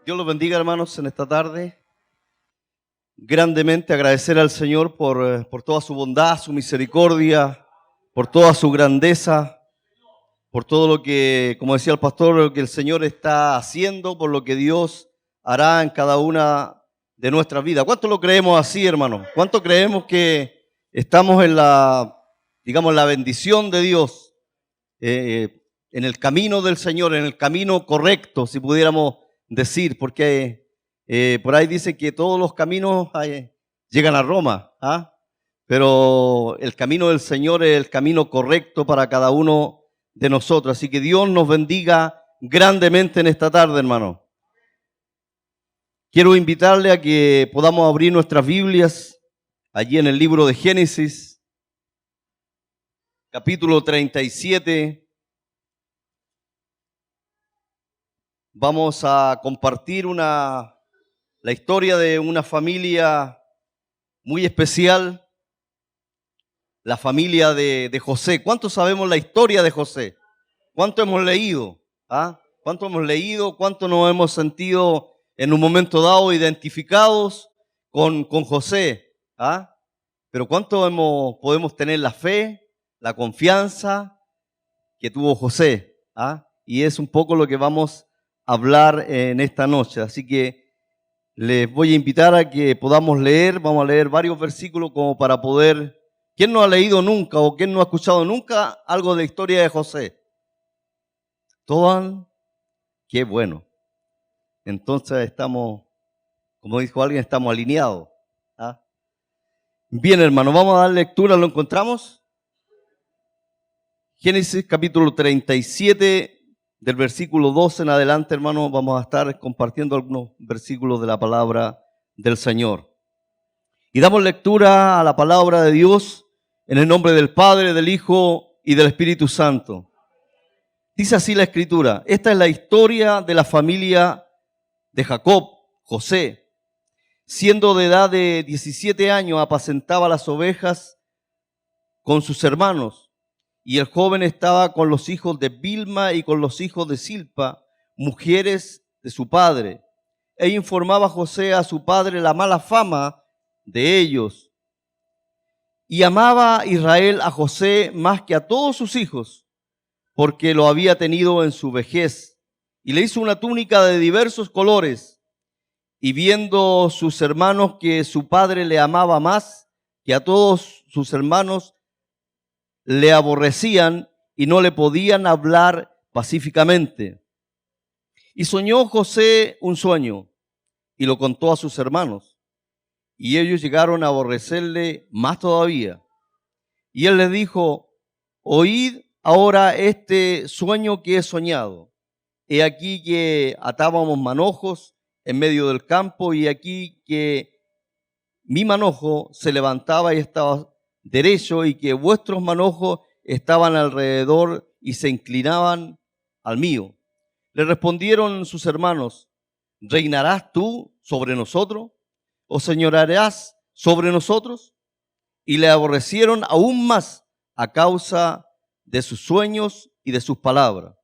Dios los bendiga, hermanos, en esta tarde. Grandemente agradecer al Señor por toda su bondad, su misericordia, por toda su grandeza, por todo lo que, como decía el pastor, lo que el Señor está haciendo, por lo que Dios hará en cada una de nuestras vidas. ¿Cuánto lo creemos así, hermano? ¿Cuánto creemos que estamos en la bendición de Dios, en el camino del Señor, en el camino correcto, si pudiéramos decir? Porque por ahí dice que todos los caminos llegan a Roma, ¿ah? Pero el camino del Señor es el camino correcto para cada uno de nosotros. Así que Dios nos bendiga grandemente en esta tarde, hermano. Quiero invitarle a que podamos abrir nuestras Biblias allí en el libro de Génesis, capítulo 37. Vamos a compartir la historia de una familia muy especial, la familia de José. ¿Cuánto sabemos la historia de José? ¿Cuánto hemos leído? ¿Ah? ¿Cuánto hemos leído? ¿Cuánto nos hemos sentido en un momento dado identificados con José? ¿Ah? Pero ¿cuánto podemos tener la fe, la confianza que tuvo José? ¿Ah? Y es un poco lo que vamos a hablar en esta noche. Así que les voy a invitar a que podamos leer. Vamos a leer varios versículos como para poder... ¿Quién no ha leído nunca o quién no ha escuchado nunca algo de la historia de José? ¿Todos? Qué bueno. Entonces estamos, como dijo alguien, estamos alineados. ¿Ah? Bien, hermano, vamos a dar lectura. ¿Lo encontramos? Génesis capítulo 37, del versículo 12 en adelante, hermano, vamos a estar compartiendo algunos versículos de la palabra del Señor. Y damos lectura a la palabra de Dios en el nombre del Padre, del Hijo y del Espíritu Santo. Dice así la Escritura: esta es la historia de la familia de Jacob, José. Siendo de edad de 17 años, apacentaba las ovejas con sus hermanos. Y el joven estaba con los hijos de Bilma y con los hijos de Silpa, mujeres de su padre. E informaba José a su padre la mala fama de ellos. Y amaba Israel a José más que a todos sus hijos, porque lo había tenido en su vejez. Y le hizo una túnica de diversos colores. Y viendo sus hermanos que su padre le amaba más que a todos sus hermanos, le aborrecían y no le podían hablar pacíficamente. Y soñó José un sueño y lo contó a sus hermanos. Y ellos llegaron a aborrecerle más todavía. Y él les dijo: oíd ahora este sueño que he soñado. He aquí que atábamos manojos en medio del campo, y aquí que mi manojo se levantaba y estaba derecho, y que vuestros manojos estaban alrededor y se inclinaban al mío. Le respondieron sus hermanos: ¿reinarás tú sobre nosotros? ¿O señorearás sobre nosotros? Y le aborrecieron aún más a causa de sus sueños y de sus palabras.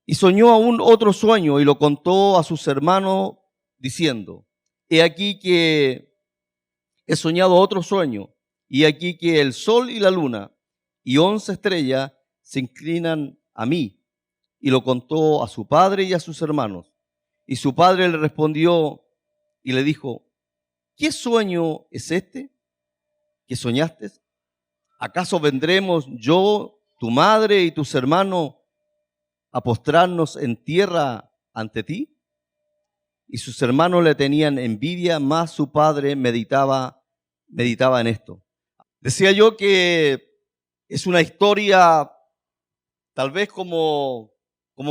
Y soñó aún otro sueño y lo contó a sus hermanos diciendo: he aquí que he soñado otro sueño, y aquí que el sol y la luna y 11 estrellas se inclinan a mí. Y lo contó a su padre y a sus hermanos. Y su padre le respondió y le dijo: ¿qué sueño es este que soñaste? ¿Acaso vendremos yo, tu madre y tus hermanos a postrarnos en tierra ante ti? Y sus hermanos le tenían envidia, mas su padre meditaba en esto. Decía yo que es una historia tal vez como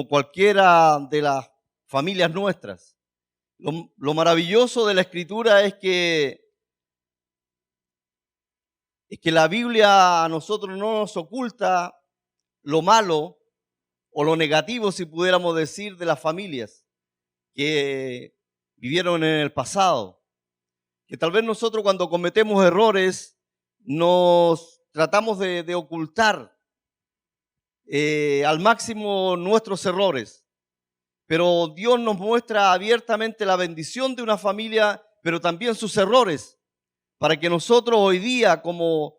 cualquiera de las familias nuestras. Lo maravilloso de la Escritura es que la Biblia a nosotros no nos oculta lo malo o lo negativo, si pudiéramos decir, de las familias que vivieron en el pasado. Que tal vez nosotros, cuando cometemos errores, nos tratamos de ocultar al máximo nuestros errores. pero Dios nos muestra abiertamente la bendición de una familia, pero también sus errores, para que nosotros hoy día como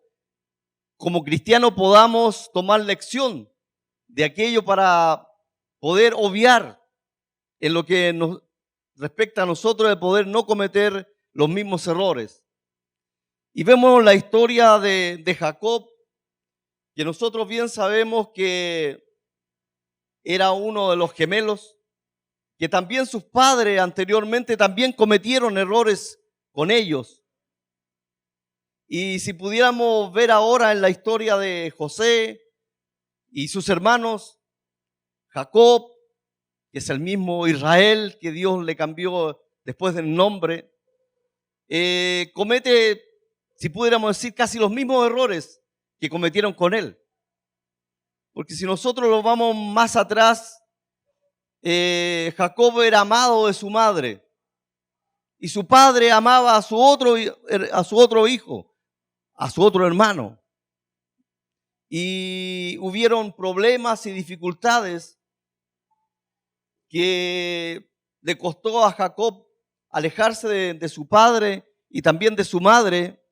cristianos podamos tomar lección de aquello para poder obviar en lo que nos respecta a nosotros, de poder no cometer los mismos errores. Y vemos la historia de Jacob, que nosotros bien sabemos que era uno de los gemelos, que también sus padres anteriormente también cometieron errores con ellos. Y si pudiéramos ver ahora en la historia de José y sus hermanos, Jacob, que es el mismo Israel que Dios le cambió después del nombre, comete, si pudiéramos decir, casi los mismos errores que cometieron con él. Porque si nosotros lo vamos más atrás, Jacob era amado de su madre y su padre amaba a su otro hijo, a su otro hermano. Y hubieron problemas y dificultades que le costó a Jacob alejarse de su padre y también de su madre,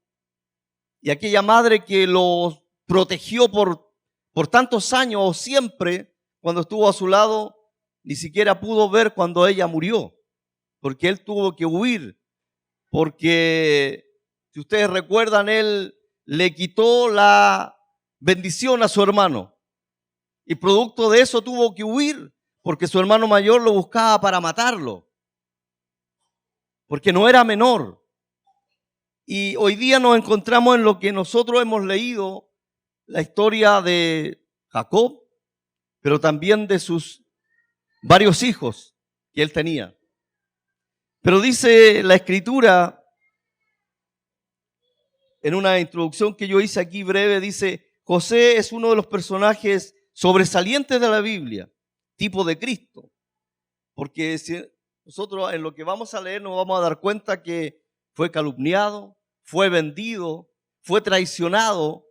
y aquella madre que los protegió por tantos años o siempre cuando estuvo a su lado, ni siquiera pudo ver cuando ella murió, porque él tuvo que huir, porque si ustedes recuerdan, él le quitó la bendición a su hermano y producto de eso tuvo que huir, porque su hermano mayor lo buscaba para matarlo, porque no era menor. Y hoy día nos encontramos en lo que nosotros hemos leído, la historia de Jacob, pero también de sus varios hijos que él tenía. Pero dice la Escritura, en una introducción que yo hice aquí breve, dice: José es uno de los personajes sobresalientes de la Biblia, tipo de Cristo. Porque si nosotros en lo que vamos a leer nos vamos a dar cuenta que fue calumniado, fue vendido, fue traicionado,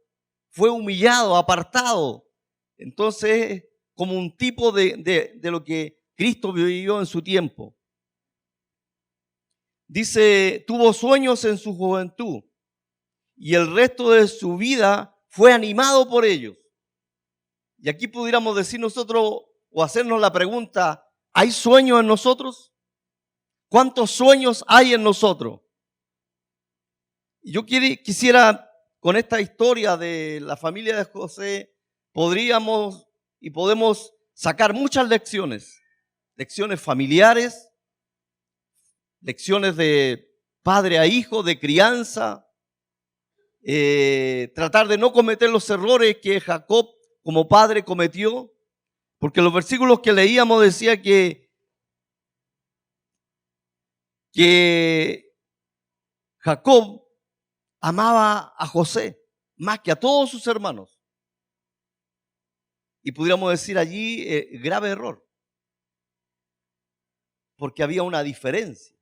fue humillado, apartado. Entonces, como un tipo de lo que Cristo vivió en su tiempo. Dice, tuvo sueños en su juventud y el resto de su vida fue animado por ellos. Y aquí pudiéramos decir nosotros o hacernos la pregunta, ¿hay sueños en nosotros? ¿Cuántos sueños hay en nosotros? Y yo quisiera, con esta historia de la familia de José, podríamos y podemos sacar muchas lecciones. Lecciones familiares, lecciones de padre a hijo, de crianza, tratar de no cometer los errores que Jacob como padre cometió, porque los versículos que leíamos decía que Jacob amaba a José más que a todos sus hermanos. Y pudiéramos decir allí grave error, porque había una diferencia,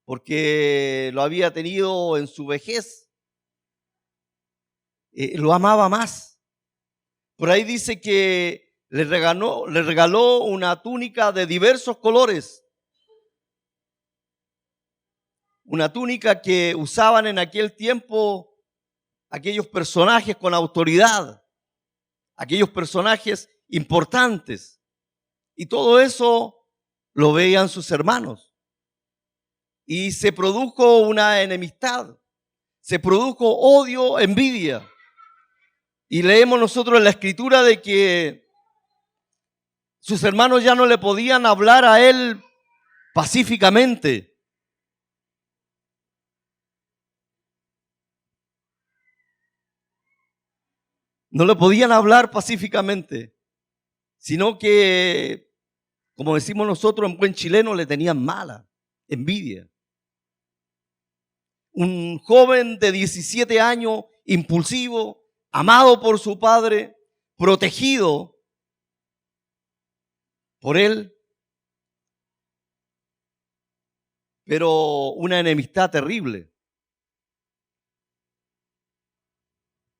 porque lo había tenido en su vejez, lo amaba más. Por ahí dice que le regaló una túnica de diversos colores, una túnica que usaban en aquel tiempo aquellos personajes con autoridad, aquellos personajes importantes, y todo eso lo veían sus hermanos. Y se produjo una enemistad, se produjo odio, envidia. Y leemos nosotros en la Escritura de que sus hermanos ya no le podían hablar a él pacíficamente. No le podían hablar pacíficamente, sino que, como decimos nosotros en buen chileno, le tenían mala, envidia. Un joven de 17 años, impulsivo, amado por su padre, protegido por él, pero una enemistad terrible.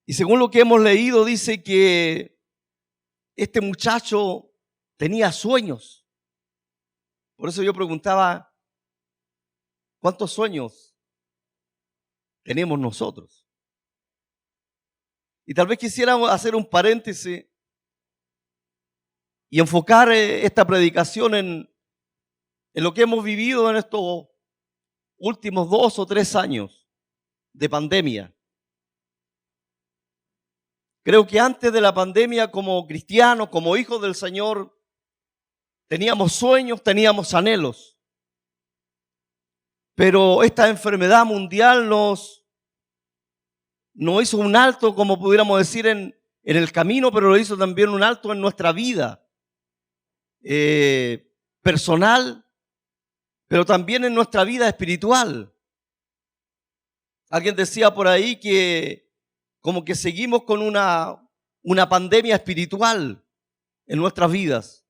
Y según lo que hemos leído, dice que este muchacho tenía sueños Por eso yo preguntaba, ¿cuántos sueños tenemos nosotros? Y tal vez quisiéramos hacer un paréntesis y enfocar esta predicación en lo que hemos vivido en estos últimos 2 o 3 años de pandemia. Creo que antes de la pandemia, como cristianos, como hijos del Señor, teníamos sueños, teníamos anhelos. Pero esta enfermedad mundial nos hizo un alto, como pudiéramos decir, en el camino, pero lo hizo también un alto en nuestra vida personal, pero también en nuestra vida espiritual. Alguien decía por ahí que como que seguimos con una pandemia espiritual en nuestras vidas.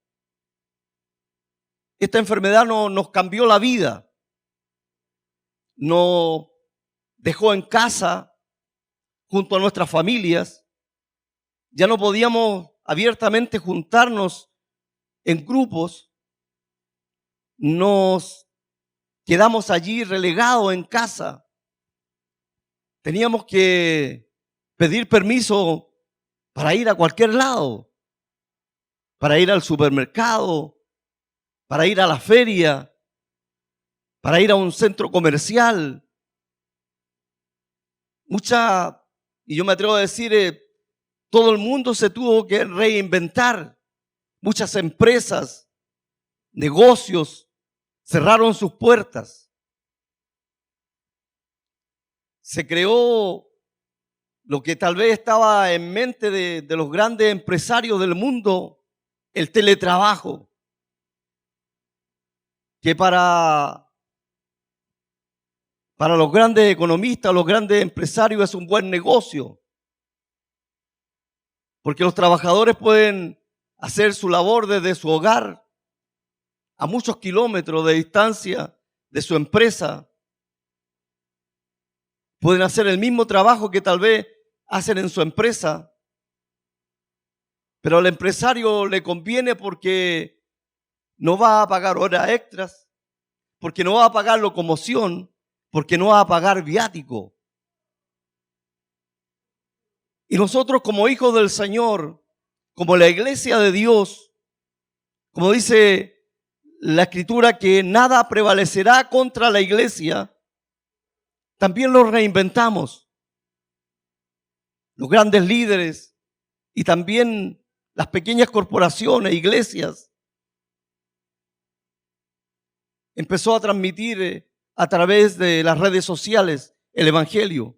Esta enfermedad nos cambió la vida, nos dejó en casa junto a nuestras familias. Ya no podíamos abiertamente juntarnos en grupos, nos quedamos allí relegados en casa. Teníamos que pedir permiso para ir a cualquier lado, para ir al supermercado, para ir a la feria, para ir a un centro comercial. Y yo me atrevo a decir, todo el mundo se tuvo que reinventar. Muchas empresas, negocios cerraron sus puertas. Se creó lo que tal vez estaba en mente de los grandes empresarios del mundo, el teletrabajo, que para los grandes economistas, los grandes empresarios es un buen negocio, porque los trabajadores pueden hacer su labor desde su hogar a muchos kilómetros de distancia de su empresa. Pueden hacer el mismo trabajo que tal vez hacen en su empresa, pero al empresario le conviene porque no va a pagar horas extras, porque no va a pagar locomoción, porque no va a pagar viático. Y nosotros como hijos del Señor, como la iglesia de Dios, como dice la Escritura, que nada prevalecerá contra la iglesia, también lo reinventamos. Los grandes líderes y también las pequeñas corporaciones, iglesias, empezó a transmitir a través de las redes sociales el evangelio,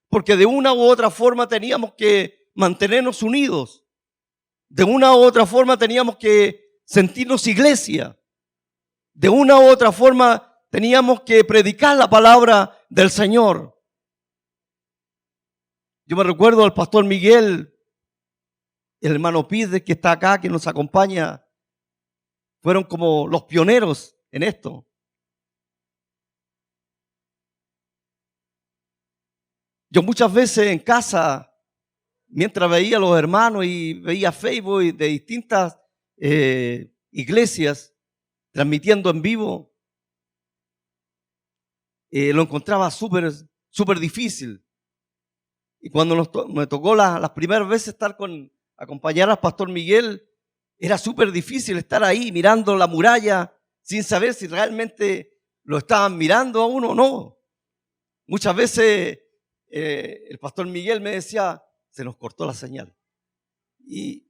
porque de una u otra forma teníamos que mantenernos unidos, de una u otra forma teníamos que sentirnos iglesia, de una u otra forma teníamos que predicar la palabra del Señor. Yo me recuerdo al pastor Miguel, el hermano Pide, que está acá, que nos acompaña, fueron como los pioneros en esto. Yo muchas veces en casa, mientras veía a los hermanos y veía Facebook de distintas iglesias transmitiendo en vivo, lo encontraba súper difícil. Y cuando me tocó las primeras veces acompañar al pastor Miguel, era súper difícil estar ahí mirando la muralla sin saber si realmente lo estaban mirando a uno o no. Muchas veces el pastor Miguel me decía, se nos cortó la señal. Y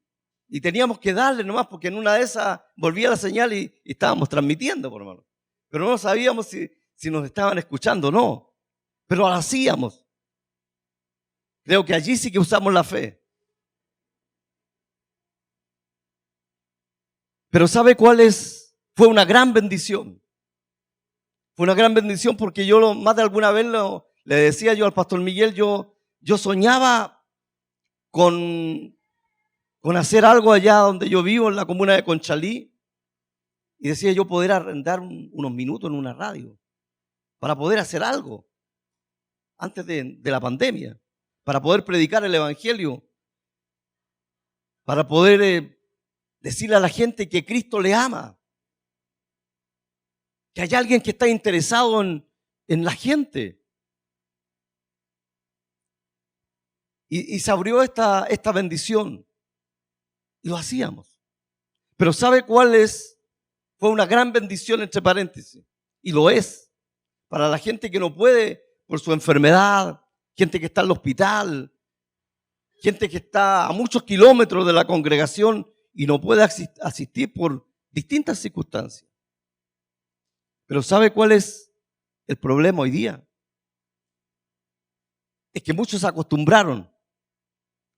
teníamos que darle nomás, porque en una de esas volvía la señal y estábamos transmitiendo, por hermano. Pero no sabíamos si nos estaban escuchando o no. Pero lo hacíamos. Creo que allí sí que usamos la fe. Pero ¿sabe cuál es? Fue una gran bendición. Fue una gran bendición porque yo más de alguna vez le decía yo al pastor Miguel, yo soñaba con hacer algo allá donde yo vivo, en la comuna de Conchalí, y decía yo poder arrendar unos minutos en una radio para poder hacer algo antes de la pandemia, para poder predicar el evangelio, para poder decirle a la gente que Cristo le ama. que hay alguien que está interesado en la gente. Y se abrió esta bendición. Y lo hacíamos. Pero ¿sabe cuál es? Fue una gran bendición, entre paréntesis. Y lo es. Para la gente que no puede por su enfermedad, gente que está en el hospital, gente que está a muchos kilómetros de la congregación y no puede asistir por distintas circunstancias. Pero ¿sabe cuál es el problema hoy día? Es que muchos se acostumbraron,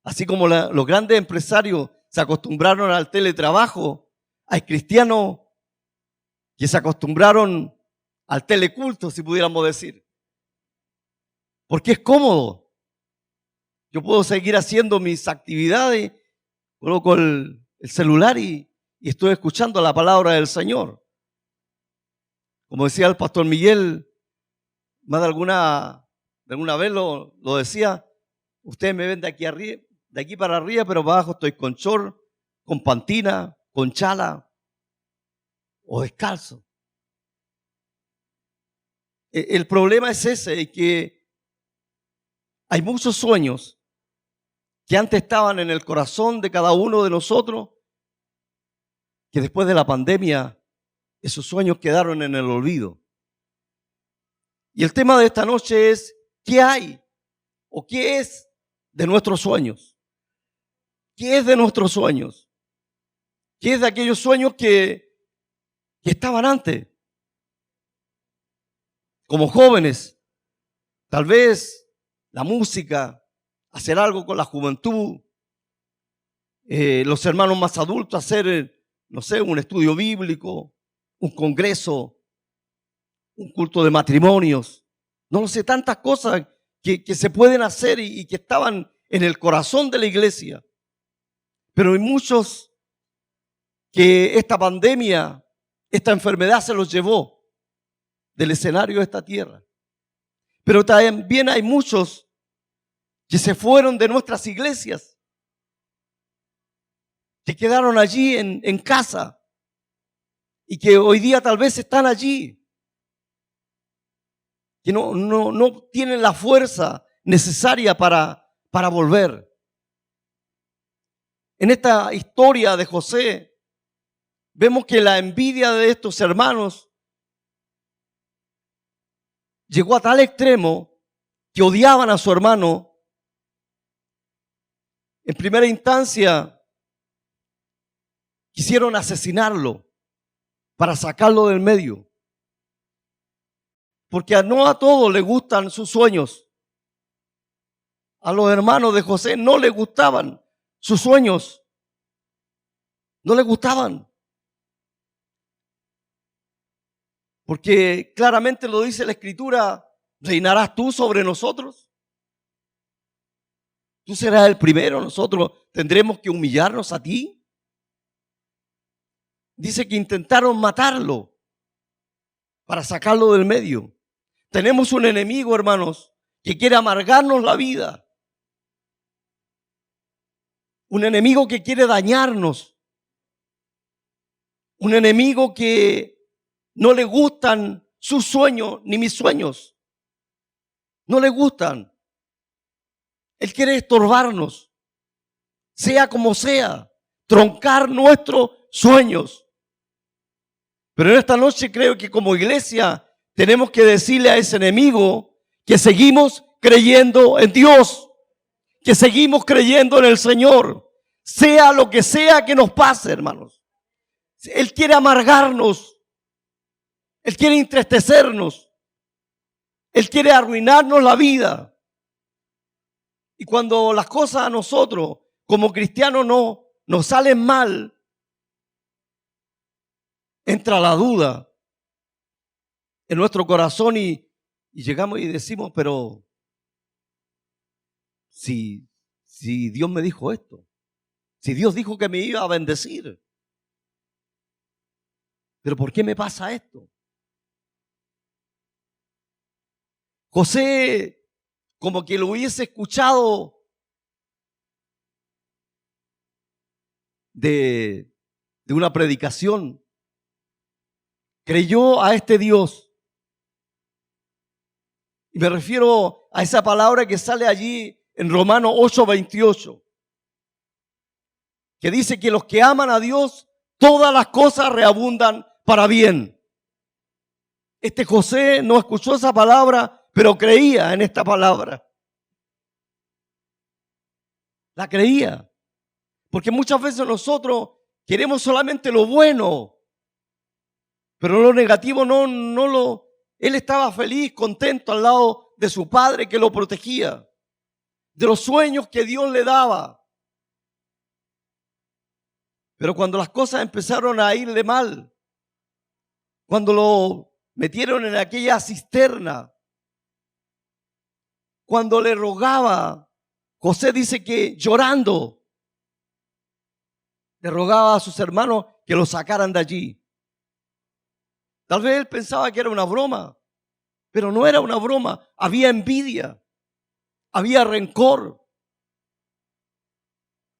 así como los grandes empresarios se acostumbraron al teletrabajo, hay cristianos que se acostumbraron al teleculto, si pudiéramos decir. Porque es cómodo. Yo puedo seguir haciendo mis actividades, coloco el celular y estoy escuchando la palabra del Señor. Como decía el pastor Miguel, más de alguna vez lo decía, ustedes me ven de aquí para arriba, pero abajo estoy con short, con pantina, con chala o descalzo. El problema es ese, que hay muchos sueños que antes estaban en el corazón de cada uno de nosotros, que después de la pandemia esos sueños quedaron en el olvido. Y el tema de esta noche es, ¿qué hay o qué es de nuestros sueños? ¿Qué es de nuestros sueños? ¿Qué es de aquellos sueños que estaban antes? Como jóvenes, tal vez la música, hacer algo con la juventud, los hermanos más adultos, hacer, no sé, un estudio bíblico, un congreso, un culto de matrimonios, no sé, tantas cosas que se pueden hacer y que estaban en el corazón de la iglesia. Pero hay muchos que esta pandemia, esta enfermedad se los llevó del escenario de esta tierra. Pero también hay muchos que se fueron de nuestras iglesias, que quedaron allí en casa y que hoy día tal vez están allí, que no tienen la fuerza necesaria para volver. En esta historia de José, vemos que la envidia de estos hermanos llegó a tal extremo que odiaban a su hermano. En primera instancia, quisieron asesinarlo para sacarlo del medio. Porque no a todos les gustan sus sueños. A los hermanos de José no les gustaban sus sueños. No les gustaban. Porque claramente lo dice la Escritura, ¿reinarás tú sobre nosotros? Tú serás el primero, nosotros tendremos que humillarnos a ti. Dice que intentaron matarlo para sacarlo del medio. Tenemos un enemigo, hermanos, que quiere amargarnos la vida. Un enemigo que quiere dañarnos. Un enemigo que no le gustan sus sueños ni mis sueños. No le gustan. Él quiere estorbarnos, sea como sea, troncar nuestros sueños. Pero en esta noche creo que como iglesia tenemos que decirle a ese enemigo que seguimos creyendo en Dios, que seguimos creyendo en el Señor, sea lo que sea que nos pase, hermanos. Él quiere amargarnos, Él quiere entristecernos, Él quiere arruinarnos la vida. Y cuando las cosas a nosotros como cristianos no nos salen mal, entra la duda en nuestro corazón y llegamos y decimos, pero si Dios me dijo esto, si Dios dijo que me iba a bendecir, pero ¿por qué me pasa esto? José, como que lo hubiese escuchado de una predicación, creyó a este Dios. Y me refiero a esa palabra que sale allí en Romanos 8:28, que dice que los que aman a Dios, todas las cosas reabundan para bien. Este José no escuchó esa palabra, pero creía en esta palabra. La creía. Porque muchas veces nosotros queremos solamente lo bueno, pero lo negativo no lo... Él estaba feliz, contento al lado de su padre que lo protegía, de los sueños que Dios le daba. Pero cuando las cosas empezaron a irle mal, cuando lo metieron en aquella cisterna, cuando le rogaba, José dice que llorando, le rogaba a sus hermanos que lo sacaran de allí. Tal vez él pensaba que era una broma, pero no era una broma. Había envidia, había rencor.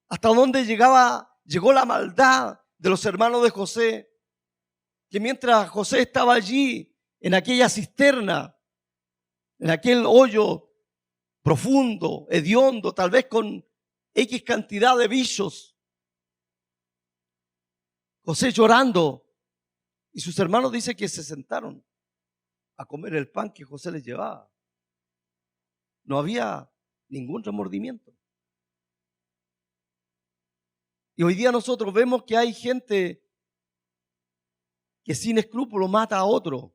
¿Hasta dónde llegó la maldad de los hermanos de José? Que mientras José estaba allí, en aquella cisterna, en aquel hoyo profundo, hediondo, tal vez con X cantidad de bichos, José llorando, y sus hermanos dicen que se sentaron a comer el pan que José les llevaba. No había ningún remordimiento. Y hoy día nosotros vemos que hay gente que sin escrúpulos mata a otro.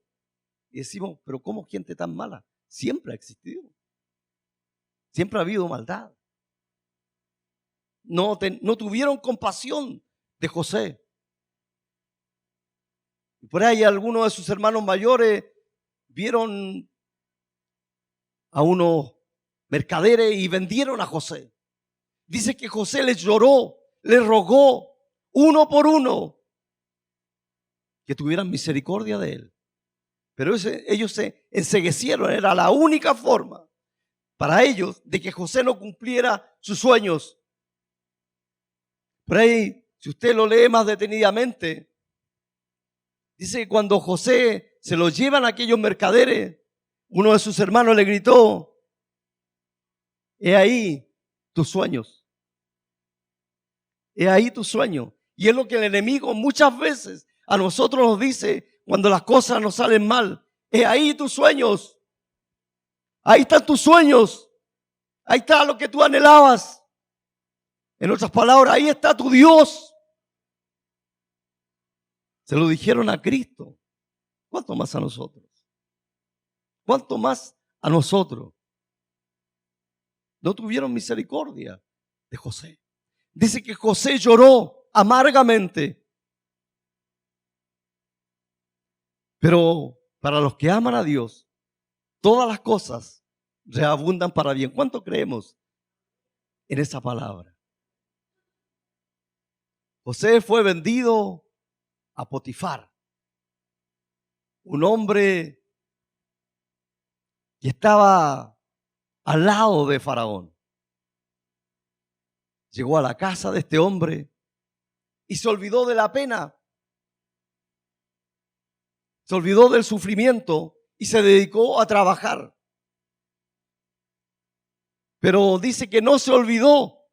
Y decimos, pero ¿cómo gente tan mala? Siempre ha existido. Siempre ha habido maldad. No tuvieron compasión de José. Y por ahí algunos de sus hermanos mayores vieron a unos mercaderes y vendieron a José. Dice que José les lloró, les rogó uno por uno que tuvieran misericordia de él. Pero ellos se enceguecieron, era la única forma para ellos de que José no cumpliera sus sueños. Por ahí, si usted lo lee más detenidamente, dice que cuando José se lo llevan a aquellos mercaderes, uno de sus hermanos le gritó, he ahí tus sueños. He ahí tu sueño. Y es lo que el enemigo muchas veces a nosotros nos dice cuando las cosas nos salen mal. He ahí tus sueños. Ahí están tus sueños. Ahí está lo que tú anhelabas. En otras palabras, ahí está tu Dios. Se lo dijeron a Cristo. ¿Cuánto más a nosotros? ¿Cuánto más a nosotros? No tuvieron misericordia de José. Dice que José lloró amargamente. Pero para los que aman a Dios, todas las cosas reabundan para bien. ¿Cuánto creemos en esa palabra? José fue vendido a Potifar, un hombre que estaba al lado de Faraón. Llegó a la casa de este hombre y se olvidó de la pena, se olvidó del sufrimiento y se dedicó a trabajar. Pero dice que no se olvidó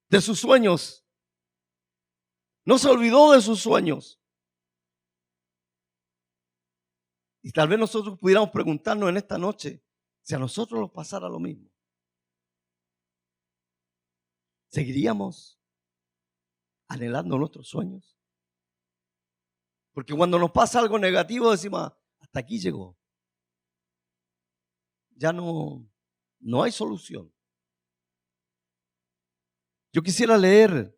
de sus sueños. No se olvidó de sus sueños. Y tal vez nosotros pudiéramos preguntarnos en esta noche si a nosotros nos pasara lo mismo. ¿Seguiríamos anhelando nuestros sueños? Porque cuando nos pasa algo negativo decimos, hasta aquí llegó. Ya no hay solución. Yo quisiera leer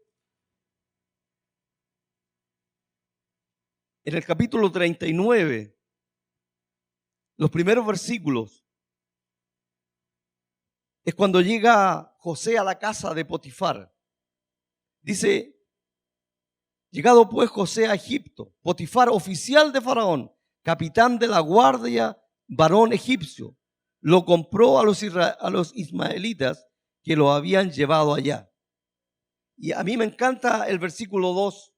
en el capítulo 39, los primeros versículos. Es cuando llega José a la casa de Potifar. Dice, llegado pues José a Egipto, Potifar, oficial de Faraón, capitán de la guardia, varón egipcio, lo compró a los ismaelitas que lo habían llevado allá. Y a mí me encanta el versículo 2,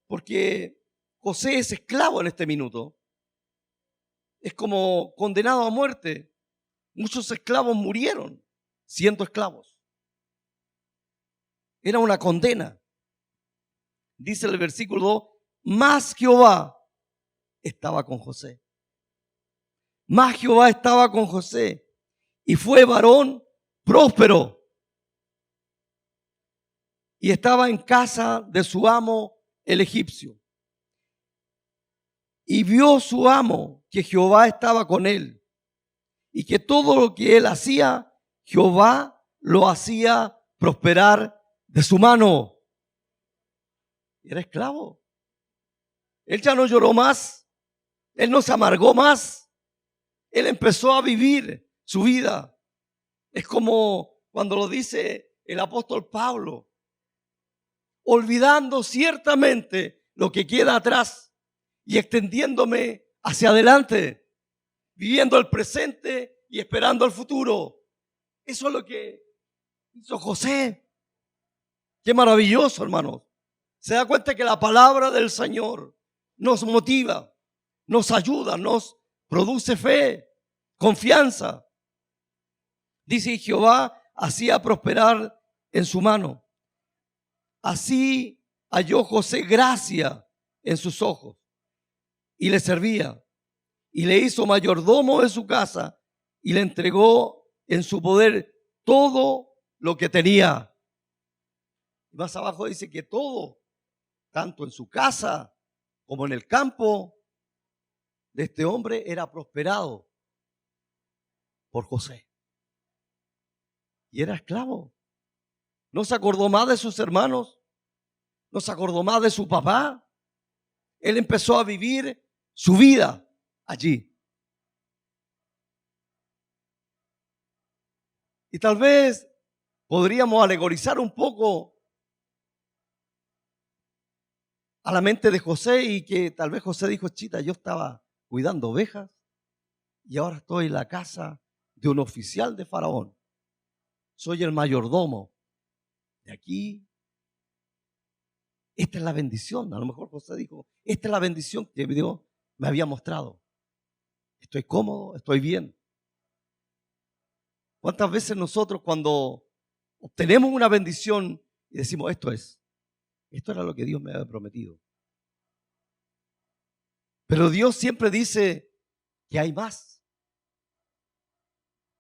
porque José es esclavo en este minuto. Es como condenado a muerte. Muchos esclavos murieron siendo esclavos. Era una condena. Dice el versículo 2, más Jehová estaba con José. Más Jehová estaba con José y fue varón próspero. Y estaba en casa de su amo el egipcio. Y vio su amo que Jehová estaba con él y que todo lo que él hacía, Jehová lo hacía prosperar de su mano. Era esclavo. Él ya no lloró más. Él no se amargó más. Él empezó a vivir su vida. Es como cuando lo dice el apóstol Pablo, olvidando ciertamente lo que queda atrás y extendiéndome hacia adelante, viviendo el presente y esperando el futuro. Eso es lo que hizo José. Qué maravilloso, hermanos. Se da cuenta que la palabra del Señor nos motiva, nos ayuda, nos produce fe, confianza. Dice, Jehová hacía prosperar en su mano. Así halló José gracia en sus ojos y le servía y le hizo mayordomo de su casa y le entregó en su poder todo lo que tenía. Más abajo dice que todo, tanto en su casa como en el campo de este hombre, era prosperado por José. Y era esclavo. No se acordó más de sus hermanos, no se acordó más de su papá. Él empezó a vivir su vida allí. Y tal vez podríamos alegorizar un poco a la mente de José y que tal vez José dijo, chita, yo estaba cuidando ovejas y ahora estoy en la casa de un oficial de Faraón. Soy el mayordomo de aquí. Esta es la bendición. A lo mejor José dijo, esta es la bendición que Dios me había mostrado. Estoy cómodo, estoy bien. ¿Cuántas veces nosotros cuando obtenemos una bendición y decimos, esto era lo que Dios me había prometido? Pero Dios siempre dice que hay más.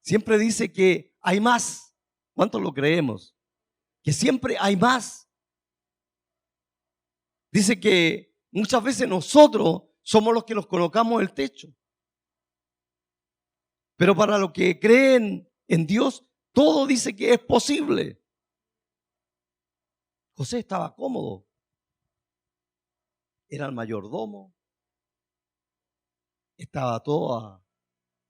Siempre dice que hay más. ¿Cuántos lo creemos? Que siempre hay más. Dice que muchas veces nosotros somos los que nos colocamos el techo. Pero para los que creen en Dios, todo dice que es posible. José estaba cómodo. Era el mayordomo. Estaba todo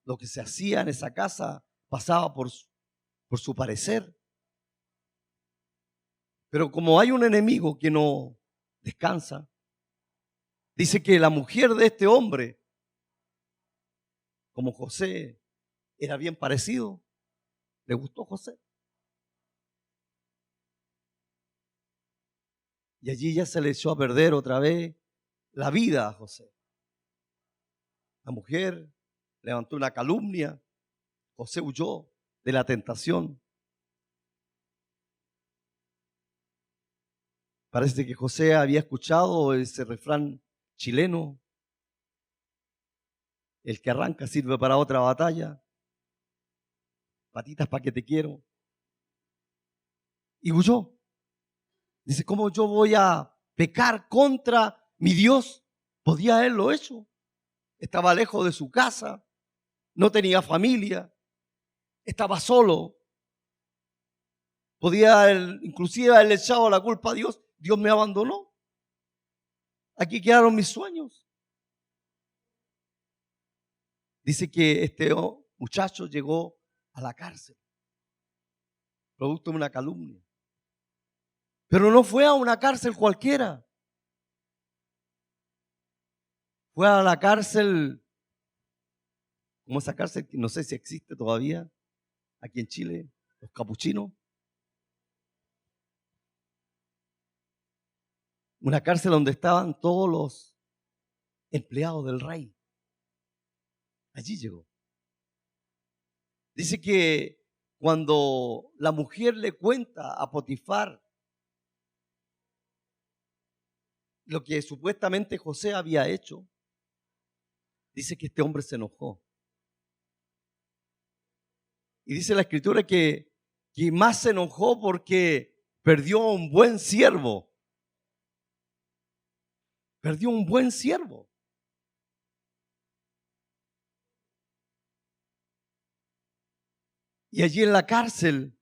lo que se hacía en esa casa, pasaba por su parecer. Pero como hay un enemigo que no descansa, dice que la mujer de este hombre, como José era bien parecido, le gustó José. Y allí ya se le echó a perder otra vez la vida a José. La mujer levantó una calumnia, José huyó de la tentación. Parece que José había escuchado ese refrán chileno, el que arranca sirve para otra batalla, patitas para que te quiero. Y huyó. Dice, ¿cómo yo voy a pecar contra mi Dios? ¿Podía haberlo hecho? Estaba lejos de su casa, no tenía familia, estaba solo. Podía inclusive haberle echado la culpa a Dios. Dios me abandonó. Aquí quedaron mis sueños. Dice que este muchacho llegó a la cárcel, producto de una calumnia. Pero no fue a una cárcel cualquiera. Fue a la cárcel, como esa cárcel que no sé si existe todavía, aquí en Chile, los capuchinos. Una cárcel donde estaban todos los empleado del rey. Allí llegó. Dice que cuando la mujer le cuenta a Potifar lo que supuestamente José había hecho, dice que este hombre se enojó. Y dice la escritura que más se enojó porque perdió un buen siervo. Perdió un buen siervo. Y allí en la cárcel,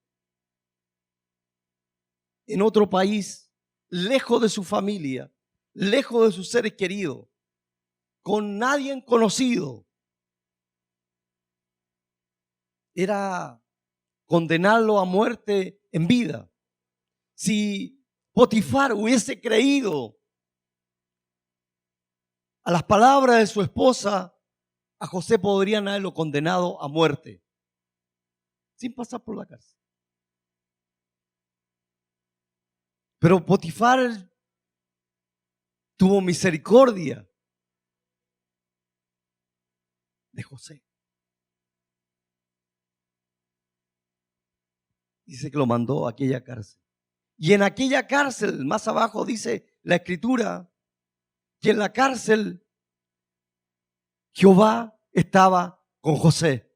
en otro país, lejos de su familia, lejos de sus seres queridos, con nadie conocido, era condenarlo a muerte en vida. Si Potifar hubiese creído a las palabras de su esposa, a José podrían haberlo condenado a muerte, sin pasar por la cárcel. Pero Potifar tuvo misericordia de José. Dice que lo mandó a aquella cárcel. Y en aquella cárcel, más abajo dice la escritura, que en la cárcel Jehová estaba con José.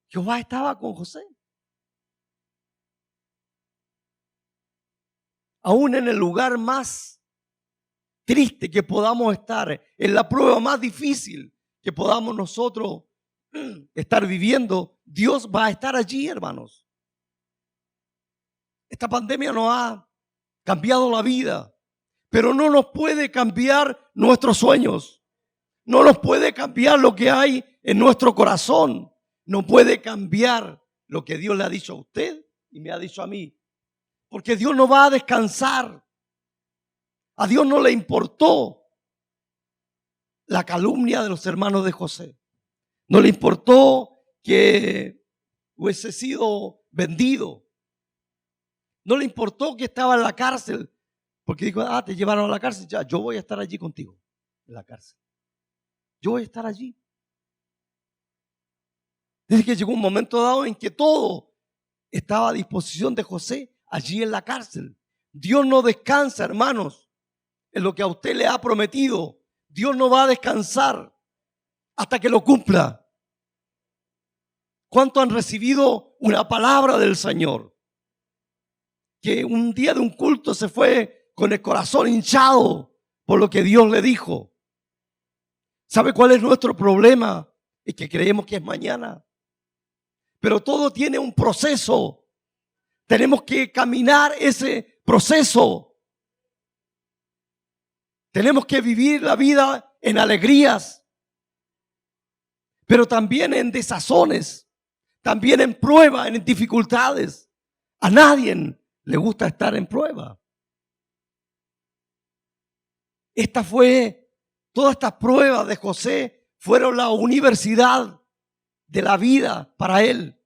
Jehová estaba con José. Aún en el lugar más triste que podamos estar, en la prueba más difícil que podamos nosotros estar viviendo, Dios va a estar allí, hermanos. Esta pandemia nos ha cambiado la vida, pero no nos puede cambiar nuestros sueños. No nos puede cambiar lo que hay en nuestro corazón. No puede cambiar lo que Dios le ha dicho a usted y me ha dicho a mí. Porque Dios no va a descansar. A Dios no le importó la calumnia de los hermanos de José. No le importó que hubiese sido vendido. No le importó que estaba en la cárcel. Porque dijo, te llevaron a la cárcel. Ya, yo voy a estar allí contigo, en la cárcel. Yo voy a estar allí. Dice que llegó un momento dado en que todo estaba a disposición de José allí en la cárcel. Dios no descansa, hermanos, en lo que a usted le ha prometido. Dios no va a descansar hasta que lo cumpla. ¿Cuántos han recibido una palabra del Señor? Que un día de un culto se fue con el corazón hinchado por lo que Dios le dijo. ¿Sabe cuál es nuestro problema? Es que creemos que es mañana. Pero todo tiene un proceso. Tenemos que caminar ese proceso. Tenemos que vivir la vida en alegrías, pero también en desazones, también en pruebas, en dificultades. A nadie le gusta estar en prueba. Todas estas pruebas de José fueron la universidad de la vida para él,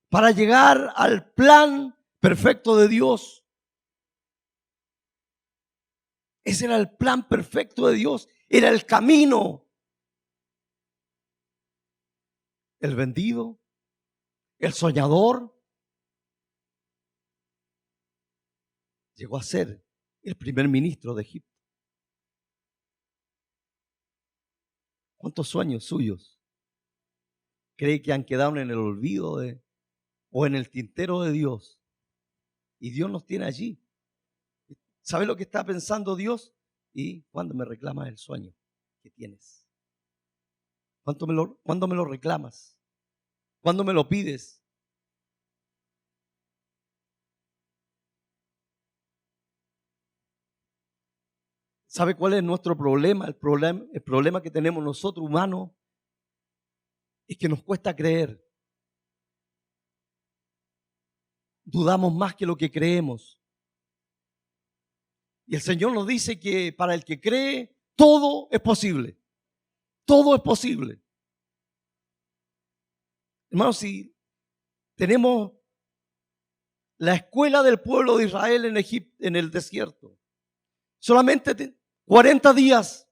para llegar al plan perfecto de Dios. Ese era el plan perfecto de Dios, era el camino. El vendido, el soñador, llegó a ser el primer ministro de Egipto. ¿Cuántos sueños suyos cree que han quedado en el olvido o en el tintero de Dios? Y Dios nos tiene allí. ¿Sabe lo que está pensando Dios? ¿Y cuándo me reclamas el sueño que tienes? ¿Cuándo me lo reclamas? ¿Cuándo me lo pides? ¿Sabe cuál es nuestro problema? El problema que tenemos nosotros humanos es que nos cuesta creer. Dudamos más que lo que creemos. Y el Señor nos dice que para el que cree, todo es posible. Todo es posible. Hermanos, si tenemos la escuela del pueblo de Israel en Egipto, en el desierto, solamente 40 días,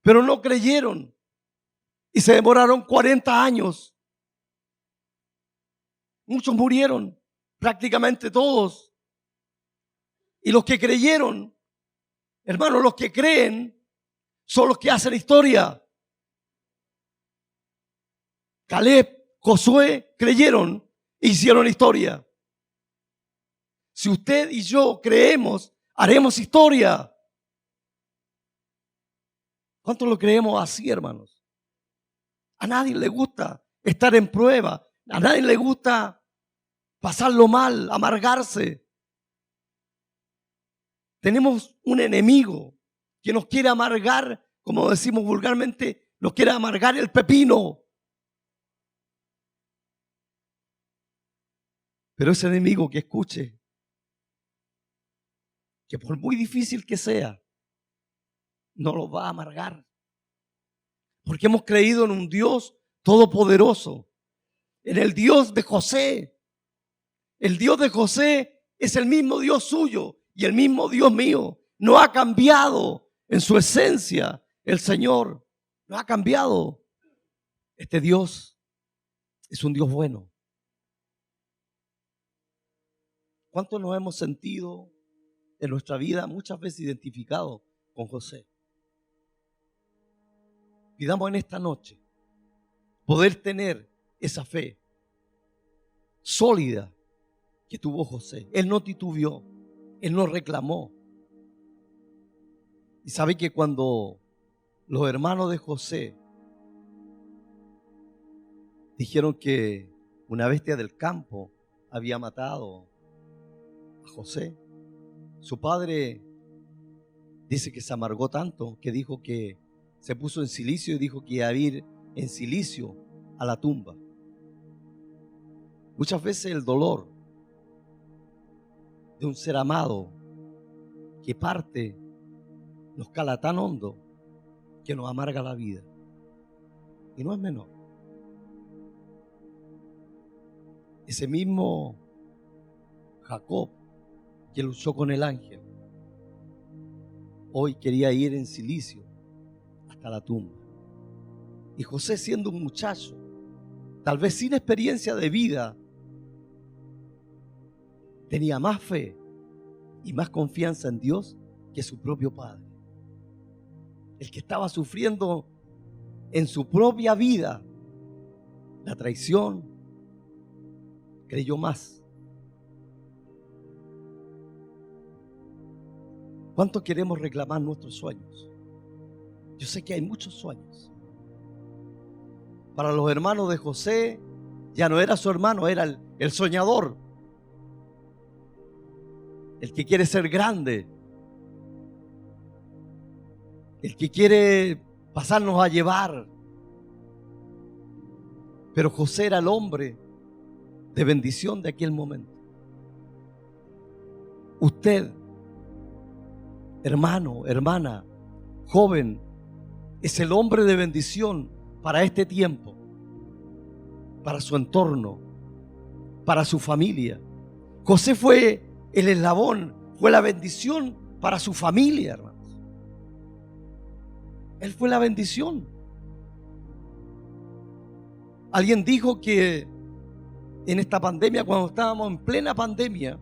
pero no creyeron y se demoraron 40 años. Muchos murieron, prácticamente todos. Y los que creyeron, hermanos, los que creen son los que hacen historia. Caleb, Josué creyeron e hicieron historia. Si usted y yo creemos, haremos historia. ¿Cuántos lo creemos así, hermanos? A nadie le gusta estar en prueba. A nadie le gusta pasarlo mal, amargarse. Tenemos un enemigo que nos quiere amargar, como decimos vulgarmente, nos quiere amargar el pepino. Pero ese enemigo, que escuche, que por muy difícil que sea, no lo va a amargar. Porque hemos creído en un Dios todopoderoso, en el Dios de José. El Dios de José es el mismo Dios suyo y el mismo Dios mío. No ha cambiado en su esencia el Señor. No ha cambiado. Este Dios es un Dios bueno. ¿Cuánto nos hemos sentido en nuestra vida muchas veces identificados con José? Pidamos en esta noche poder tener esa fe sólida que tuvo José. Él no titubeó, él no reclamó. Y sabe que cuando los hermanos de José dijeron que una bestia del campo había matado a José, su padre dice que se amargó tanto que dijo que se puso en cilicio y dijo que iba a ir en cilicio a la tumba. Muchas veces el dolor de un ser amado que parte nos cala tan hondo que nos amarga la vida. Y no es menor. Ese mismo Jacob que luchó con el ángel, hoy quería ir en cilicio hasta la tumba. Y José, siendo un muchacho, tal vez sin experiencia de vida, tenía más fe y más confianza en Dios que su propio padre. El que estaba sufriendo en su propia vida la traición, creyó más. ¿Cuánto queremos reclamar nuestros sueños? Yo sé que hay muchos sueños. Para los hermanos de José, ya no era su hermano, era el soñador. El que quiere ser grande. El que quiere pasarnos a llevar. Pero José era el hombre de bendición de aquel momento. Usted, hermano, hermana, joven, es el hombre de bendición para este tiempo, para su entorno, para su familia. José fue el eslabón, fue la bendición para su familia, hermanos. Él fue la bendición. Alguien dijo que en esta pandemia, cuando estábamos en plena pandemia,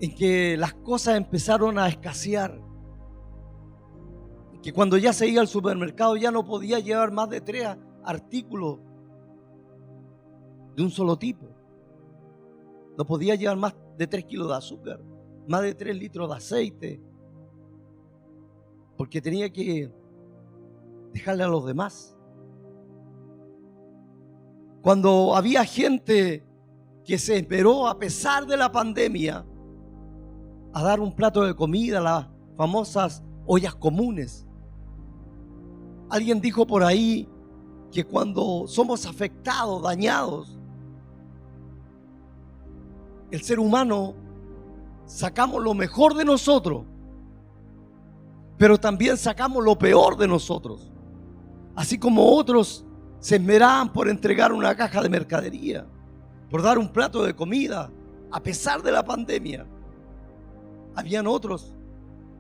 en que las cosas empezaron a escasear, que cuando ya se iba al supermercado ya no podía llevar más de 3 artículos de un solo tipo. No podía llevar más de 3 kilos de azúcar, más de 3 litros de aceite, porque tenía que dejarle a los demás. Cuando había gente que se esperó a pesar de la pandemia a dar un plato de comida, las famosas ollas comunes. Alguien dijo por ahí que cuando somos afectados, dañados, el ser humano sacamos lo mejor de nosotros, pero también sacamos lo peor de nosotros. Así como otros se esmeraban por entregar una caja de mercadería, por dar un plato de comida A pesar de la pandemia, habían otros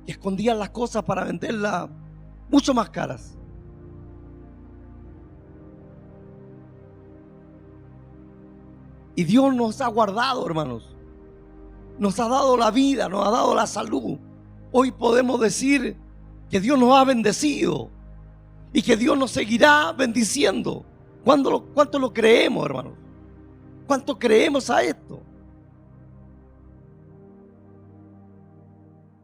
que escondían las cosas para venderlas mucho más caras. Y Dios nos ha guardado, hermanos. Nos ha dado la vida, nos ha dado la salud. Hoy podemos decir que Dios nos ha bendecido y que Dios nos seguirá bendiciendo. ¿Cuánto lo creemos, hermanos? ¿Cuánto creemos a esto?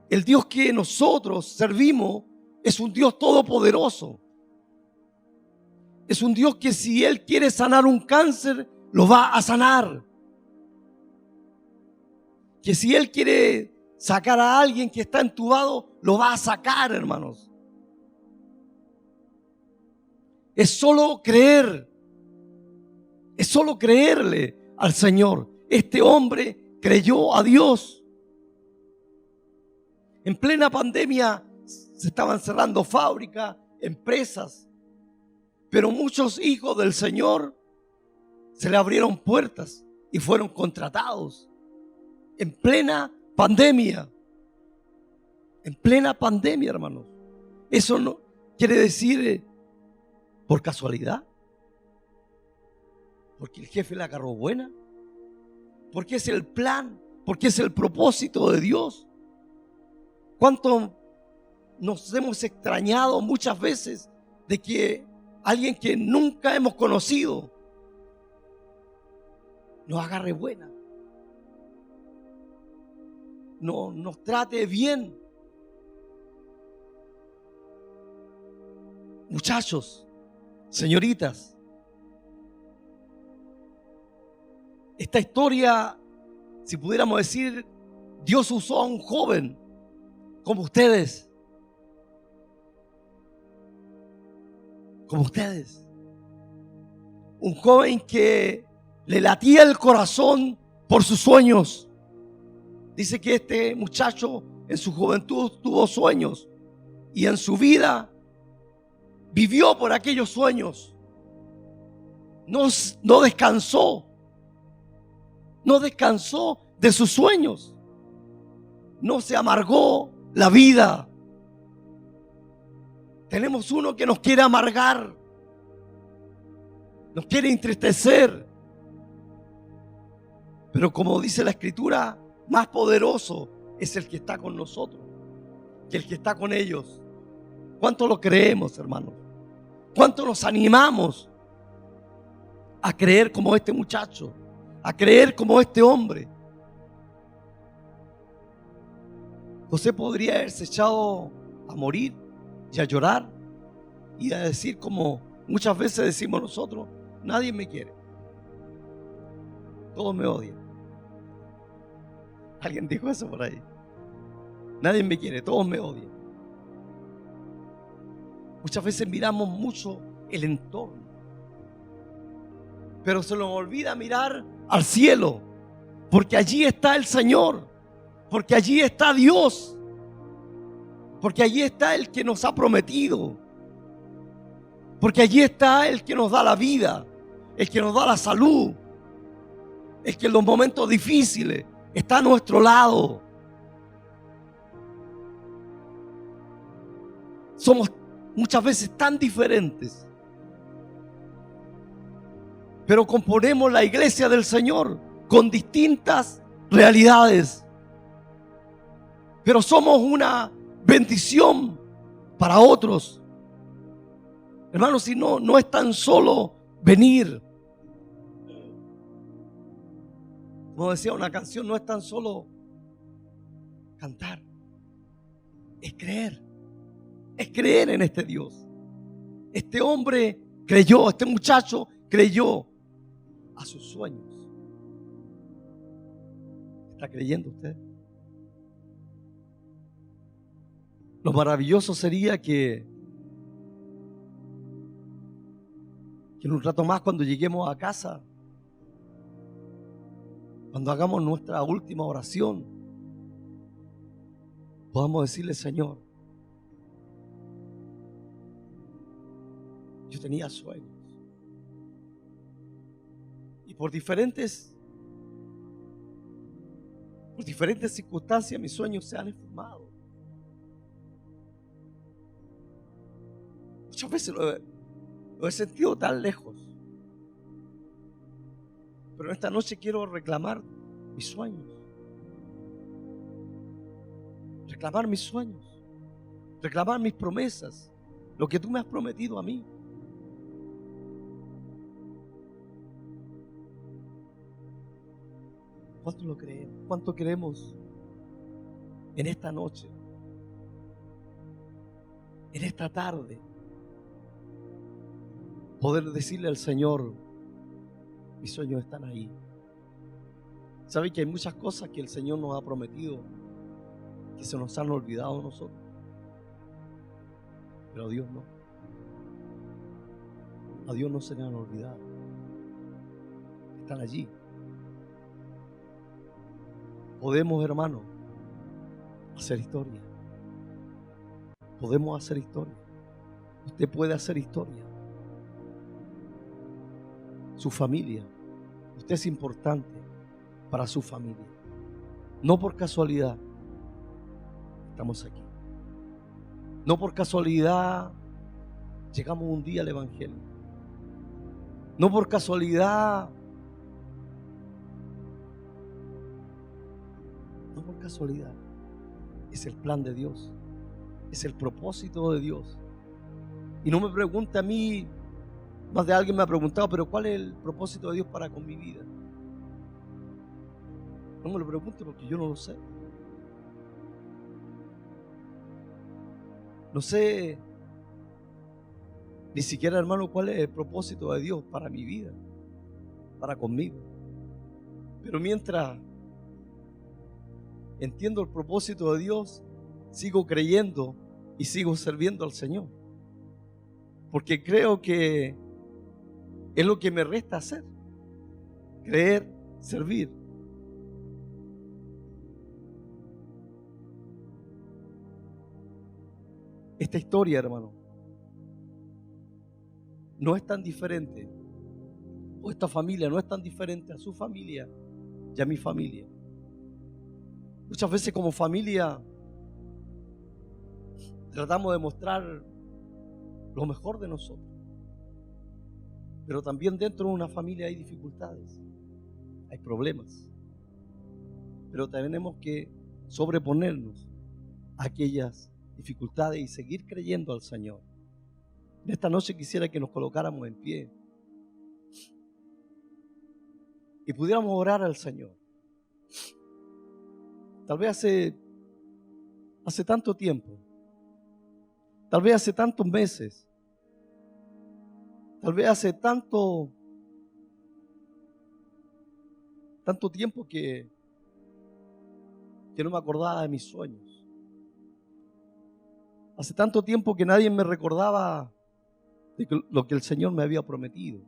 El Dios que nosotros servimos es un Dios todopoderoso. Es un Dios que si Él quiere sanar un cáncer, lo va a sanar. Que si Él quiere sacar a alguien que está entubado, lo va a sacar, hermanos. Es solo creer. Es solo creerle al Señor. Este hombre creyó a Dios. En plena pandemia se estaban cerrando fábricas, empresas, pero muchos hijos del Señor se le abrieron puertas y fueron contratados. En plena pandemia. En plena pandemia, hermanos. Eso no quiere decir por casualidad. Porque el jefe la agarró buena. Porque es el plan. Porque es el propósito de Dios. ¿Cuánto nos hemos extrañado muchas veces de que alguien que nunca hemos conocido nos agarre buena? No, nos trate bien. Muchachos, señoritas, esta historia, si pudiéramos decir, Dios usó a un joven como ustedes. Como ustedes. Un joven que le latía el corazón por sus sueños. Dice que este muchacho en su juventud tuvo sueños y en su vida vivió por aquellos sueños. No descansó. No descansó de sus sueños. No se amargó la vida. Tenemos uno que nos quiere amargar. Nos quiere entristecer. Pero como dice la Escritura, más poderoso es el que está con nosotros que el que está con ellos. ¿Cuánto lo creemos, hermanos? ¿Cuánto nos animamos a creer como este muchacho? A creer como este hombre. José podría haberse echado a morir y a llorar y a decir como muchas veces decimos nosotros: nadie me quiere, todos me odian. Alguien dijo eso por ahí: nadie me quiere, todos me odian. Muchas veces miramos mucho el entorno, pero se nos olvida mirar al cielo, porque allí está el Señor, porque allí está Dios, porque allí está el que nos ha prometido, porque allí está el que nos da la vida, el que nos da la salud, el que en los momentos difíciles está a nuestro lado. Somos muchas veces tan diferentes, pero componemos la iglesia del Señor con distintas realidades. Pero somos una bendición para otros. Hermanos, si no es tan solo venir. Como decía una canción, no es tan solo cantar. Es creer. Es creer en este Dios. Este hombre creyó, este muchacho creyó a sus sueños. ¿Está creyendo usted? Lo maravilloso sería que en un rato más, cuando lleguemos a casa, cuando hagamos nuestra última oración, podamos decirle: Señor, yo tenía sueños y por diferentes Por diferentes circunstancias mis sueños se han esfumado. Muchas veces lo he sentido tan lejos. Pero esta noche quiero reclamar mis sueños. Reclamar mis sueños. Reclamar mis promesas. Lo que tú me has prometido a mí. ¿Cuánto lo creemos? ¿Cuánto creemos en esta noche? En esta tarde. Poder decirle al Señor, mis sueños están ahí. ¿Sabe que hay muchas cosas que el Señor nos ha prometido que se nos han olvidado a nosotros? Pero a Dios no. A Dios no se le han olvidado. Están allí. Podemos, hermano, hacer historia. Podemos hacer historia. Usted puede hacer historia. Su familia. Usted es importante para su familia. No por casualidad estamos aquí. No por casualidad llegamos un día al Evangelio. No por casualidad. No por casualidad. Es el plan de Dios. Es el propósito de Dios. Y no me pregunte a mí, más de alguien me ha preguntado, pero ¿cuál es el propósito de Dios para con mi vida? No me lo pregunte porque yo no lo sé. No sé ni siquiera, hermano, cuál es el propósito de Dios para mi vida, para conmigo. Pero mientras entiendo el propósito de Dios, sigo creyendo y sigo sirviendo al Señor. Porque creo que es lo que me resta hacer. Creer, servir. Esta historia, hermano, no es tan diferente, o esta familia no es tan diferente a su familia y a mi familia. Muchas veces como familia tratamos de mostrar lo mejor de nosotros, pero también dentro de una familia hay dificultades, hay problemas, pero tenemos que sobreponernos a aquellas dificultades y seguir creyendo al Señor. En esta noche quisiera que nos colocáramos en pie y pudiéramos orar al Señor. Tal vez hace tanto tiempo, tal vez hace tantos meses, tal vez hace tanto tiempo que no me acordaba de mis sueños. Hace tanto tiempo que nadie me recordaba de lo que el Señor me había prometido,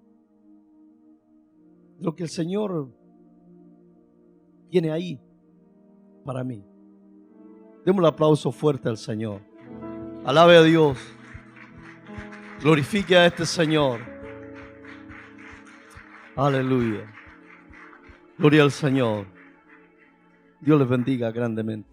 lo que el Señor tiene ahí para mí. Demos un aplauso fuerte al Señor. Alabe a Dios. Glorifique a este Señor. Aleluya. Gloria al Señor. Dios les bendiga grandemente.